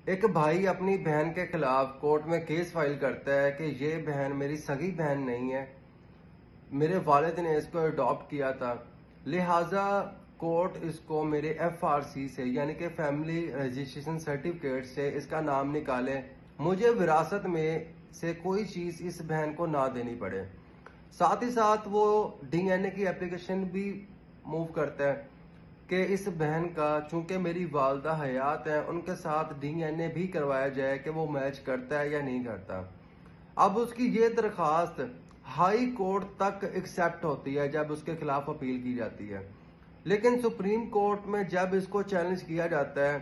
ایک بھائی اپنی بہن کے خلاف کورٹ میں کیس فائل کرتا ہے کہ یہ بہن میری سگی بہن نہیں ہے، میرے والد نے اس کو اڈاپٹ کیا تھا، لہٰذا کورٹ اس کو میرے ایف آر سی سے یعنی کہ فیملی رجسٹریشن سرٹیفکیٹ سے اس کا نام نکالے، مجھے وراثت میں سے کوئی چیز اس بہن کو نہ دینی پڑے۔ ساتھ ہی ساتھ وہ ڈی این اے کی اپلیکیشن بھی موو کرتا ہے کہ اس بہن کا چونکہ میری والدہ حیات ہیں ان کے ساتھ ڈی این اے بھی کروایا جائے کہ وہ میچ کرتا ہے یا نہیں کرتا۔ اب اس کی یہ درخواست ہائی کورٹ تک ایکسیپٹ ہوتی ہے جب اس کے خلاف اپیل کی جاتی ہے، لیکن سپریم کورٹ میں جب اس کو چیلنج کیا جاتا ہے،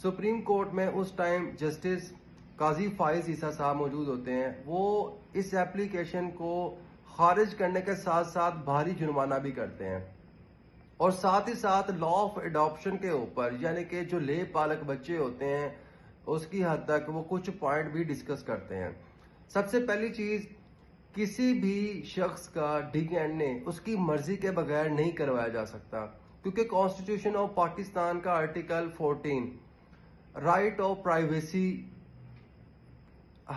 سپریم کورٹ میں اس ٹائم جسٹس قاضی فائز عیسیٰ صاحب موجود ہوتے ہیں، وہ اس ایپلیکیشن کو خارج کرنے کے ساتھ ساتھ بھاری جرمانہ بھی کرتے ہیں، اور ساتھ ہی ساتھ لا آف اڈاپشن کے اوپر یعنی کہ جو لے پالک بچے ہوتے ہیں اس کی حد تک وہ کچھ پوائنٹ بھی ڈسکس کرتے ہیں۔ سب سے پہلی چیز، کسی بھی شخص کا ڈی این اے اس کی مرضی کے بغیر نہیں کروایا جا سکتا، کیونکہ کانسٹیٹیوشن آف پاکستان کا آرٹیکل 14 رائٹ آف پرائیویسی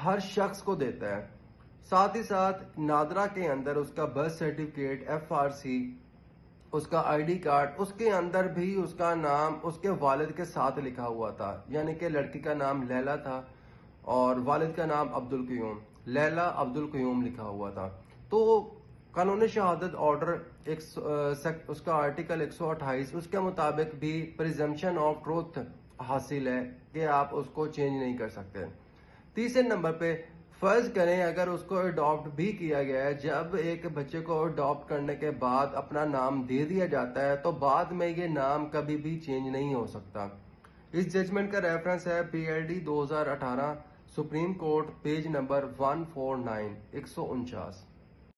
ہر شخص کو دیتا ہے۔ ساتھ ہی ساتھ نادرا کے اندر اس کا birth certificate, F R C, اس کا آئی ڈی کارڈ، اس کے اندر بھی اس کا نام اس کے والد کے ساتھ لکھا ہوا تھا، یعنی کہ لڑکی کا نام لیلا تھا اور والد کا نام عبد القیوم، لیلا عبد القیوم لکھا ہوا تھا۔ تو قانون شہادت آرڈر اس کا آرٹیکل 128 اس کے مطابق بھی پریزمپشن آف ٹروتھ حاصل ہے کہ آپ اس کو چینج نہیں کر سکتے۔ تیسرے نمبر پہ فرض کریں اگر اس کو اڈاپٹ بھی کیا گیا ہے، جب ایک بچے کو اڈاپٹ کرنے کے بعد اپنا نام دے دیا جاتا ہے تو بعد میں یہ نام کبھی بھی چینج نہیں ہو سکتا۔ اس ججمنٹ کا ریفرنس ہے P L D 2018 supreme court page number 149 149۔